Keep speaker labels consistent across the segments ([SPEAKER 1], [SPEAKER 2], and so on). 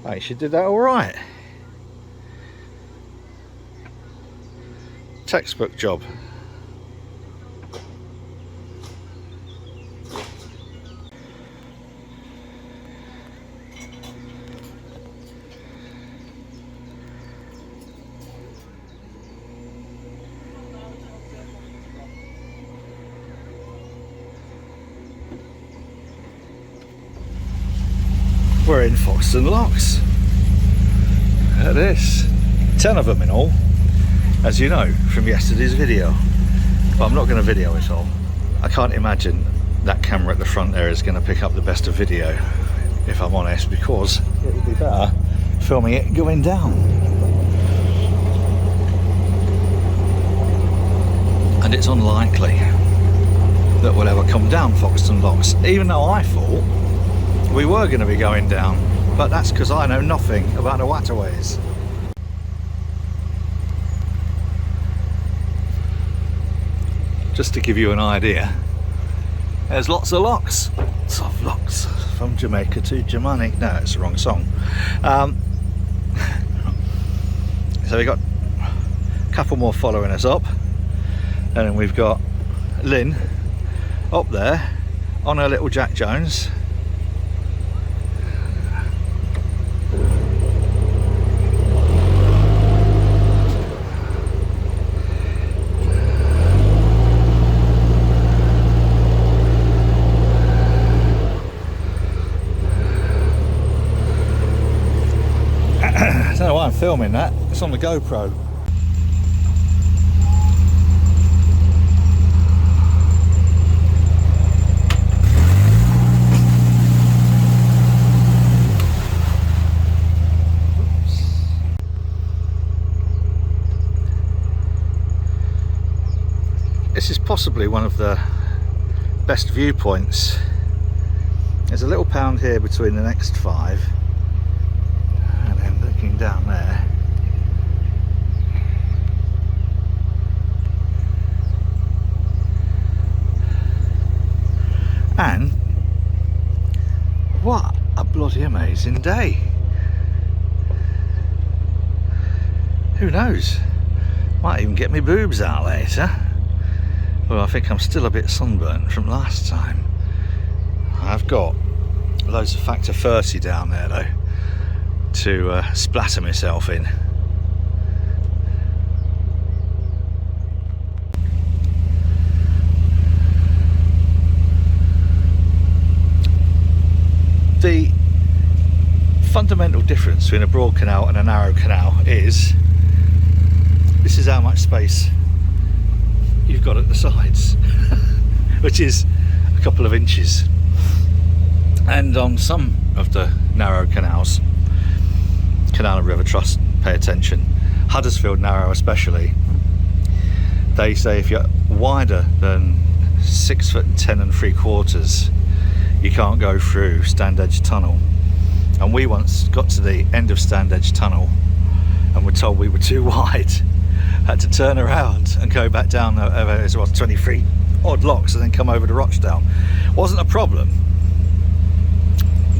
[SPEAKER 1] I think she did that all right. Textbook job. We're in Foxton locks. Look at this. 10 of them in all, as you know from yesterday's video. But I'm not going to video it all. I can't imagine that camera at the front there is going to pick up the best of video, if I'm honest, because it would be better filming it going down. And it's unlikely that we'll ever come down Foxton locks, even though I thought we were going to be going down, but that's because I know nothing about the waterways. Just to give you an idea, there's lots of locks. Lots of locks from Jamaica to Germany. No, it's the wrong song. So we got a couple more following us up, and then we've got Lynn up there on her little Jack Jones. I don't know why I'm filming that, it's on the GoPro. This is possibly one of the best viewpoints. There's a little pound here between the next 5. Down there, and what a bloody amazing day. Who knows, might even get me boobs out later. Well, I think I'm still a bit sunburnt from last time. I've got loads of factor 30 down there though to splatter myself in. The fundamental difference between a broad canal and a narrow canal is this is how much space you've got at the sides, which is a couple of inches. And on some of the narrow canals, Canal and River Trust pay attention, Huddersfield Narrow especially, they say if you're wider than 6 foot 10 3/4 you can't go through Stand Edge Tunnel. And we once got to the end of Stand Edge Tunnel and were told we were too wide, had to turn around and go back down it was 23 odd locks and then come over to Rochdale. Wasn't a problem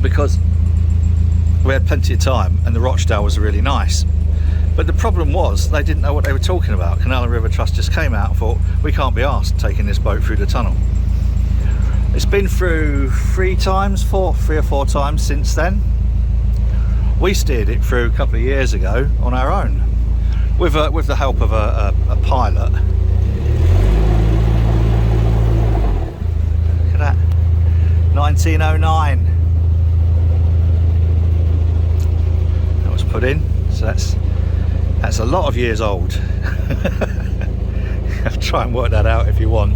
[SPEAKER 1] because we had plenty of time and the Rochdale was really nice, but the problem was they didn't know what they were talking about. Canal and River Trust just came out and thought, we can't be asked taking this boat through the tunnel. It's been through 3 or 4 times since then. We steered it through a couple of years ago on our own with the help of a pilot. Look at that, 1909 that was put in, so that's a lot of years old. Try and work that out if you want.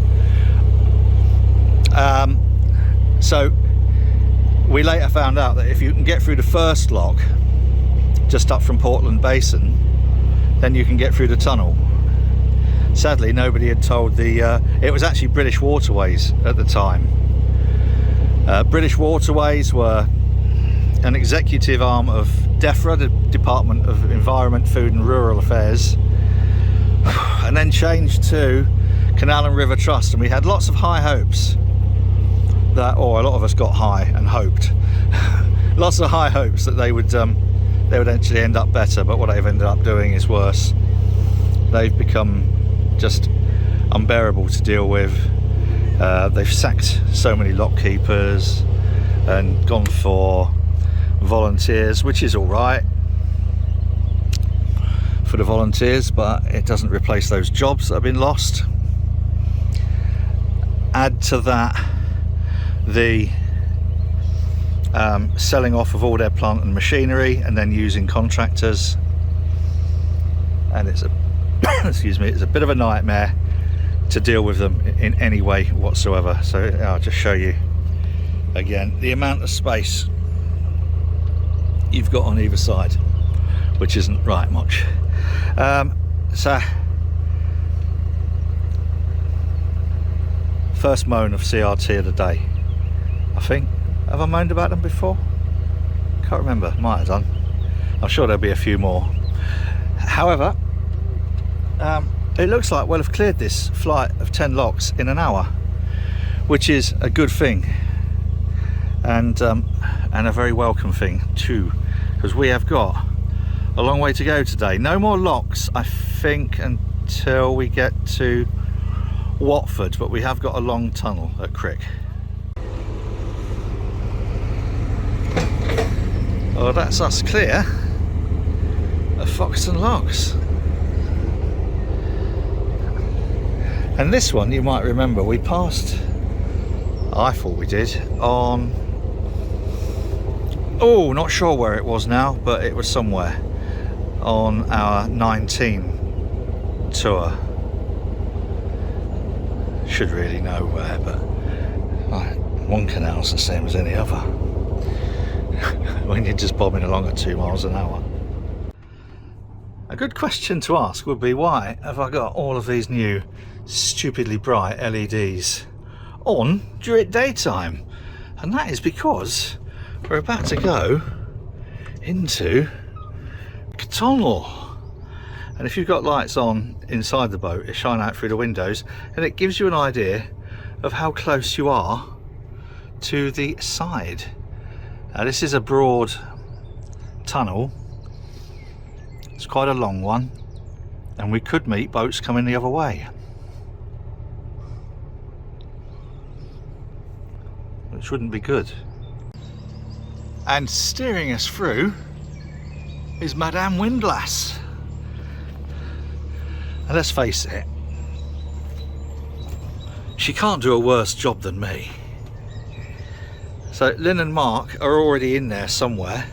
[SPEAKER 1] So we later found out that if you can get through the first lock just up from Portland Basin, then you can get through the tunnel. Sadly, nobody had told it was actually British Waterways at the time. British Waterways were an executive arm of DEFRA, the Department of Environment, Food and Rural Affairs, and then changed to Canal and River Trust, and we had lots of high hopes that, or a lot of us got high and hoped, lots of high hopes that they would they would actually end up better, but what they've ended up doing is worse. They've become just unbearable to deal with. They've sacked so many lock keepers and gone for volunteers, which is all right for the volunteers, but it doesn't replace those jobs that have been lost. Add to that the selling off of all their plant and machinery and then using contractors, and it's a excuse me, it's a bit of a nightmare to deal with them in any way whatsoever. So I'll just show you again the amount of space you've got on either side, which isn't right much. So first moan of CRT of the day, I think. Have I moaned about them before? Can't remember, might have done. I'm sure there'll be a few more. However, it looks like we'll have cleared this flight of 10 locks in an hour, which is a good thing, and a very welcome thing too, because we have got a long way to go today. No more locks, I think, until we get to Watford, but we have got a long tunnel at Crick. Oh, that's us clear of Foxton locks. And this one, you might remember, we passed, I thought we did, on, oh, not sure where it was now, but it was somewhere on our 19 tour. Should really know where, but one canal's the same as any other when you're just bobbing along at 2 miles an hour. A good question to ask would be, why have I got all of these new stupidly bright LEDs on during daytime? And that is because we're about to go into a tunnel, and if you've got lights on inside the boat, they shine out through the windows, and it gives you an idea of how close you are to the side. Now, this is a broad tunnel, it's quite a long one, and we could meet boats coming the other way, which wouldn't be good. And steering us through is Madame Windlass. And let's face it, she can't do a worse job than me. So Lynn and Mark are already in there somewhere.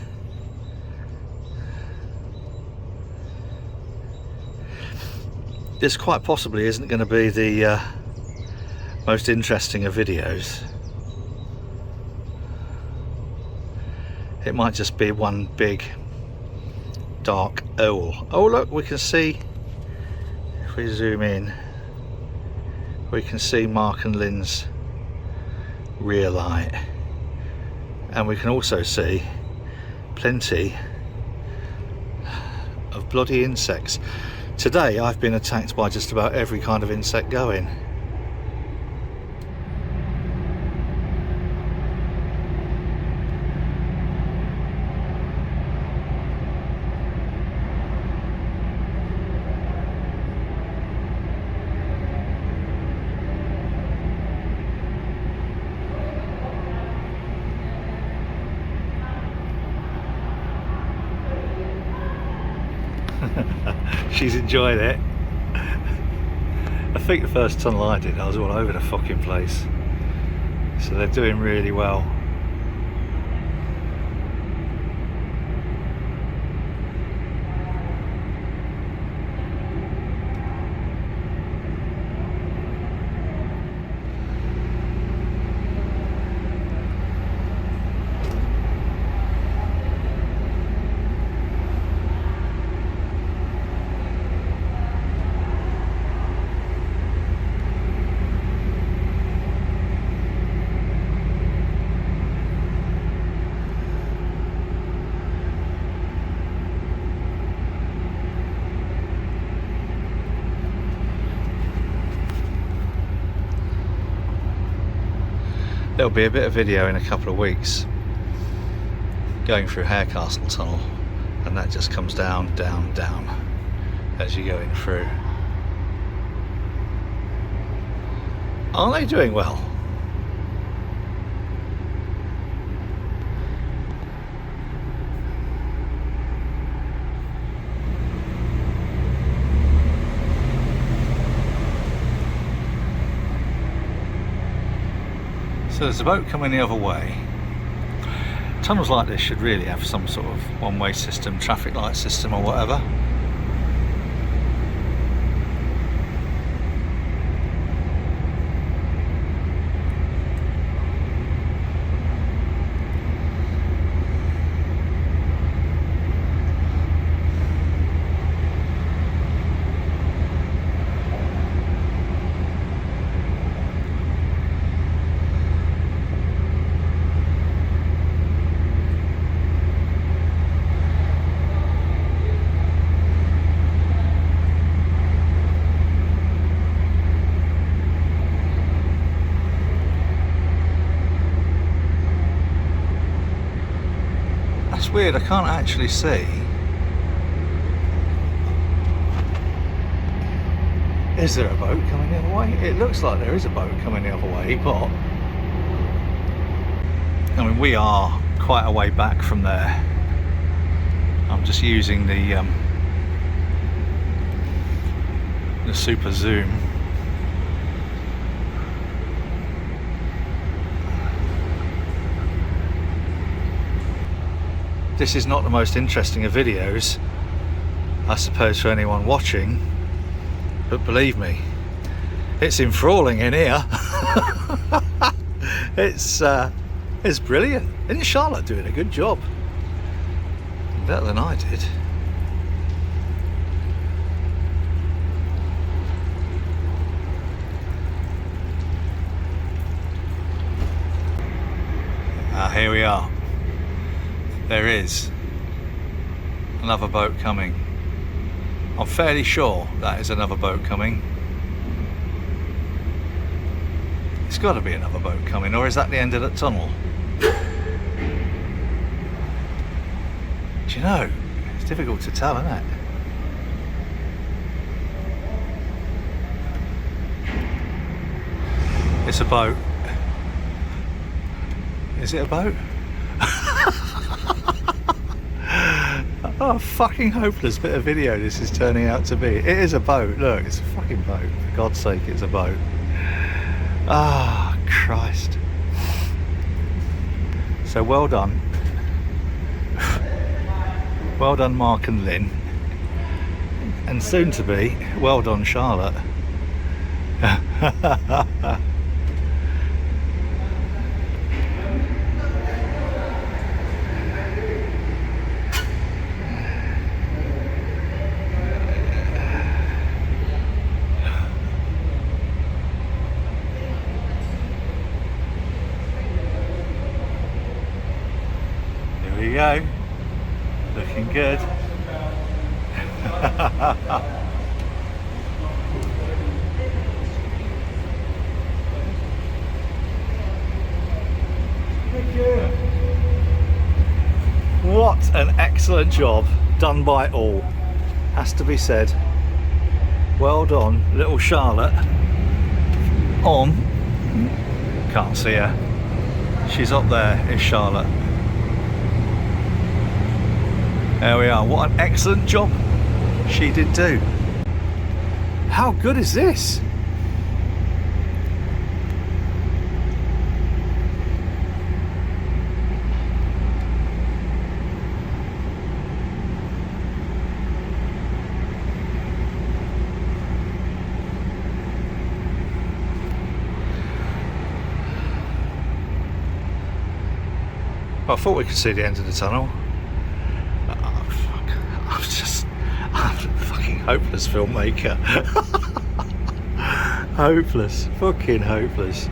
[SPEAKER 1] This quite possibly isn't going to be the most interesting of videos. It might just be one big dark owl. Oh look, we can see, if we zoom in, we can see Mark and Lynn's rear light, and we can also see plenty of bloody insects. Today I've been attacked by just about every kind of insect going. She's enjoyed it. I think the first tunnel I did, I was all over the fucking place. So they're doing really well. There'll be a bit of video in a couple of weeks going through Harecastle Tunnel and that just comes down, down, down as you're going through. Aren't they doing well? So there's a boat coming the other way. Tunnels like this should really have some sort of one-way system, traffic light system or whatever. That's weird, I can't actually see. Is there a boat coming the other way? It looks like there is a boat coming the other way, but I mean, we are quite a way back from there. I'm just using the super zoom. This is not the most interesting of videos, I suppose, for anyone watching, but believe me, it's enthralling in here. It's brilliant. Isn't Charlotte doing a good job? Better than I did. Here we are. There is another boat coming. I'm fairly sure that is another boat coming. It's got to be another boat coming, or is that the end of the tunnel? Do you know? It's difficult to tell, isn't it? It's a boat. Is it a boat? Oh, fucking hopeless bit of video this is turning out to be. It is a boat, look, it's a fucking boat. For God's sake, it's a boat. Ah, oh, Christ. So well done. Well done, Mark and Lynn. And soon to be, well done, Charlotte. Here we go. Looking good. What an excellent job done by all, has to be said. Well done, little Charlotte. On, can't see her. She's up there, is Charlotte. There we are. What an excellent job she did do. How good is this? I thought we could see the end of the tunnel. I'm a fucking hopeless filmmaker. Hopeless, fucking hopeless.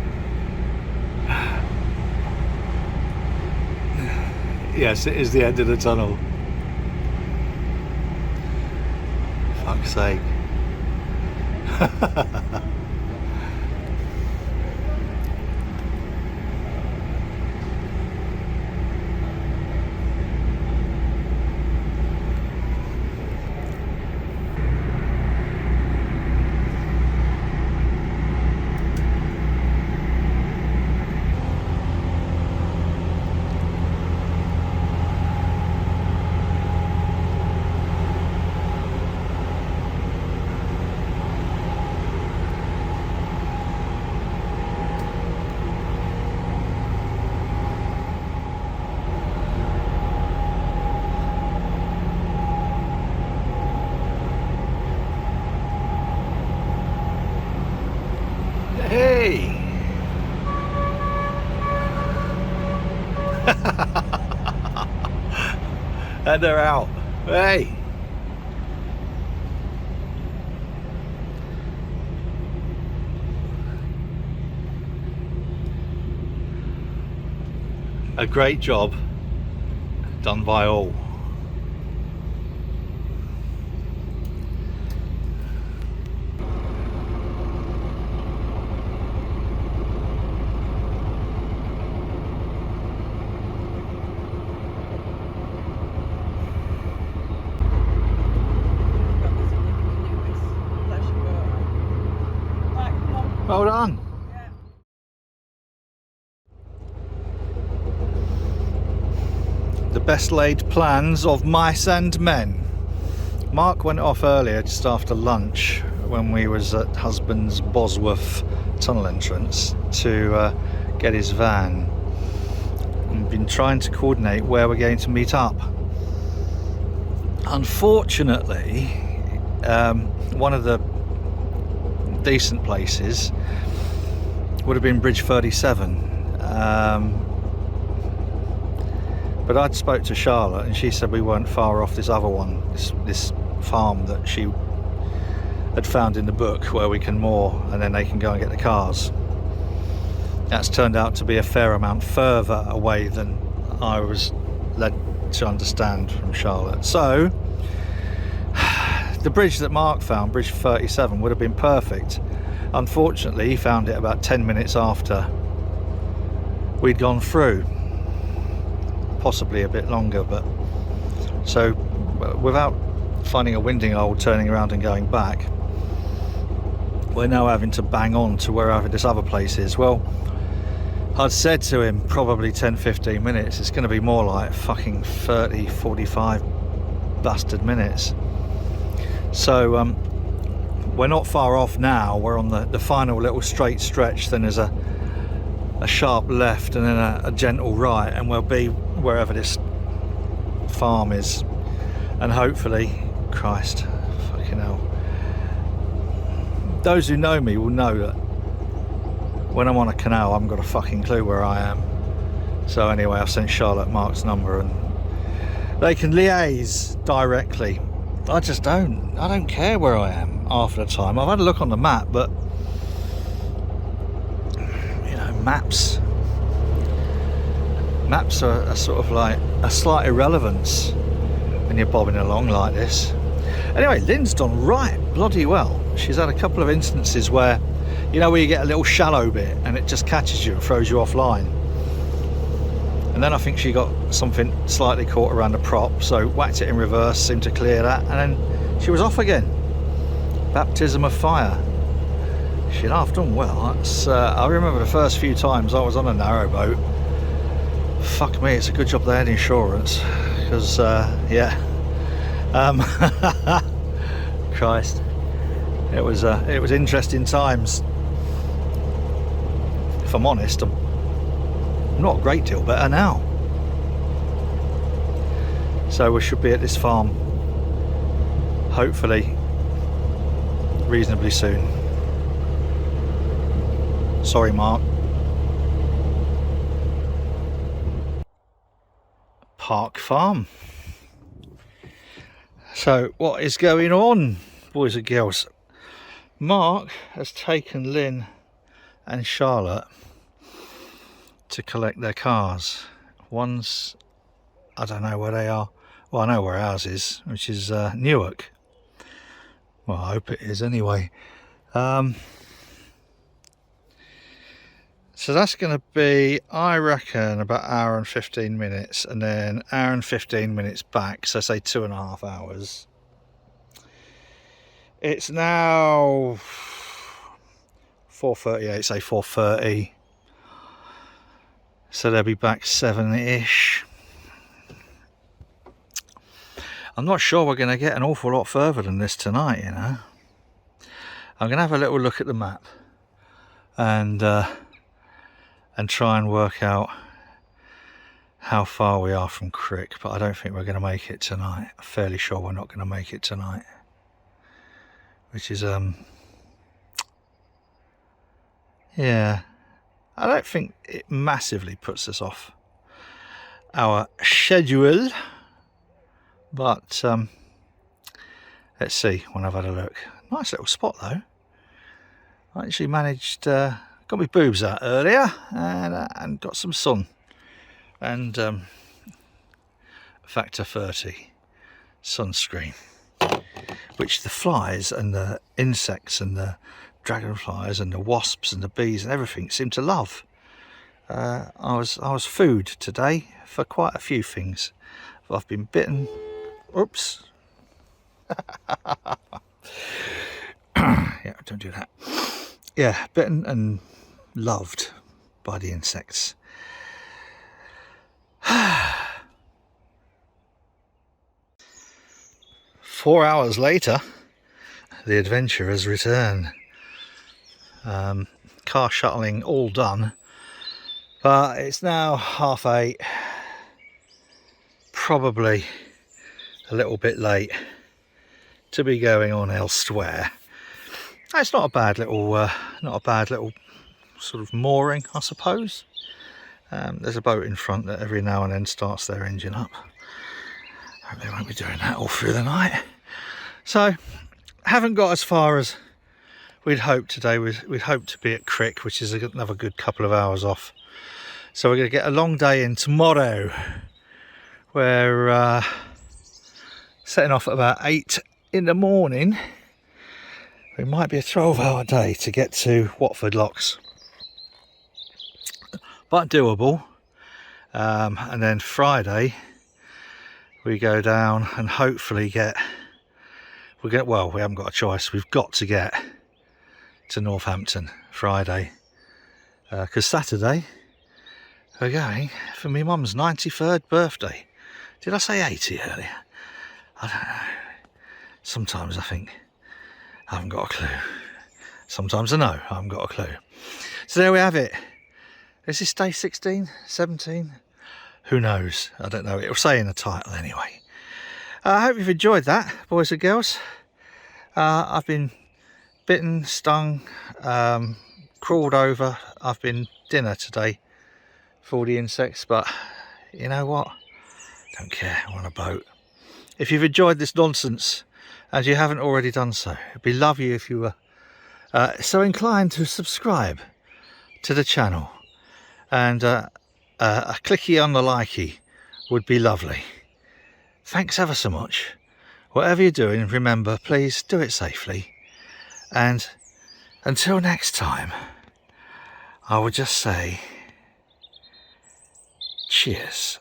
[SPEAKER 1] Yes, it is the end of the tunnel. Fuck's sake. And they're out. Hey! A great job done by all. Well done. The best laid plans of mice and men. Mark went off earlier just after lunch when we was at Husbands Bosworth tunnel entrance to get his van. We've been trying to coordinate where we're going to meet up. Unfortunately, one of the decent places would have been Bridge 37, but I'd spoke to Charlotte and she said we weren't far off this other one, this farm that she had found in the book where we can moor and then they can go and get the cars. That's turned out to be a fair amount further away than I was led to understand from Charlotte. So the bridge that Mark found, Bridge 37, would have been perfect. Unfortunately, he found it about 10 minutes after we'd gone through, possibly a bit longer, but so without finding a winding hole, turning around and going back, we're now having to bang on to wherever this other place is. Well, I'd said to him probably 10-15 minutes. It's going to be more like fucking 30-45 bastard minutes. So we're not far off now. We're on the final little straight stretch, then there's a sharp left and then a gentle right, and we'll be wherever this farm is. And hopefully, Christ, fucking hell, those who know me will know that when I'm on a canal I haven't got a fucking clue where I am. So anyway, I've sent Charlotte Mark's number and they can liaise directly. I don't care where I am half the time. I've had a look on the map, but you know, maps are sort of like a slight irrelevance when you're bobbing along like this. Anyway, Lynn's done right bloody well. She's had a couple of instances where, you know, where you get a little shallow bit and it just catches you and throws you offline. And then I think she got something slightly caught around a prop, so whacked it in reverse, seemed to clear that, and then she was off again. Baptism of fire. She'd half done well. That's, I remember the first few times I was on a narrowboat. Fuck me, it's a good job they had insurance, because yeah, Christ, it was interesting times. If I'm honest, I'm not a great deal better now. So we should be at this farm hopefully reasonably soon. Sorry, Mark. Park Farm. So what is going on, boys and girls? Mark has taken Lynn and Charlotte to collect their cars. One's, I don't know where they are. Well, I know where ours is, which is Newark. Well, I hope it is anyway. So that's going to be, I reckon, about an hour and 15 minutes, and then an hour and 15 minutes back, so say 2.5 hours. It's now 4:38, say 4:30. So they'll be back 7-ish. I'm not sure we're going to get an awful lot further than this tonight, you know. I'm going to have a little look at the map and try and work out how far we are from Crick, but I don't think we're going to make it tonight. I'm fairly sure we're not going to make it tonight, which is yeah, I don't think it massively puts us off our schedule. But let's see when I've had a look. Nice little spot though. I actually managed, got my boobs out earlier and got some sun and factor 30 sunscreen, which the flies and the insects and the dragonflies and the wasps and the bees and everything seem to love. I was food today for quite a few things. I've been bitten. Oops. Yeah, don't do that. Yeah, bitten and loved by the insects. 4 hours later, the adventurers return. Car shuttling all done, but it's now 8:30. Probably a little bit late to be going on elsewhere. It's not a bad little sort of mooring, I suppose. There's a boat in front that every now and then starts their engine up. I hope they won't be doing that all through the night. So, haven't got as far as we'd hoped today. We'd hoped to be at Crick, which is another good couple of hours off. So we're going to get a long day in tomorrow. We're setting off at about 8 in the morning. It might be a 12-hour day to get to Watford Locks, but doable. And then Friday we go down and hopefully we haven't got a choice. We've got to get to Northampton Friday, because Saturday we're going for my mum's 93rd birthday. Did I say 80 earlier? I don't know. Sometimes I think I haven't got a clue. Sometimes I know I haven't got a clue. So there we have it. Is this day 16, 17? Who knows? I don't know. It'll say in the title anyway. I hope you've enjoyed that, boys and girls. I've been bitten, stung, crawled over. I've been dinner today for all the insects, but you know what? Don't care. I'm on a boat. If you've enjoyed this nonsense and you haven't already done so, it'd be lovely if you were so inclined to subscribe to the channel, and a clicky on the likey would be lovely. Thanks ever so much. Whatever you're doing, remember, please do it safely, and until next time, I would just say cheers.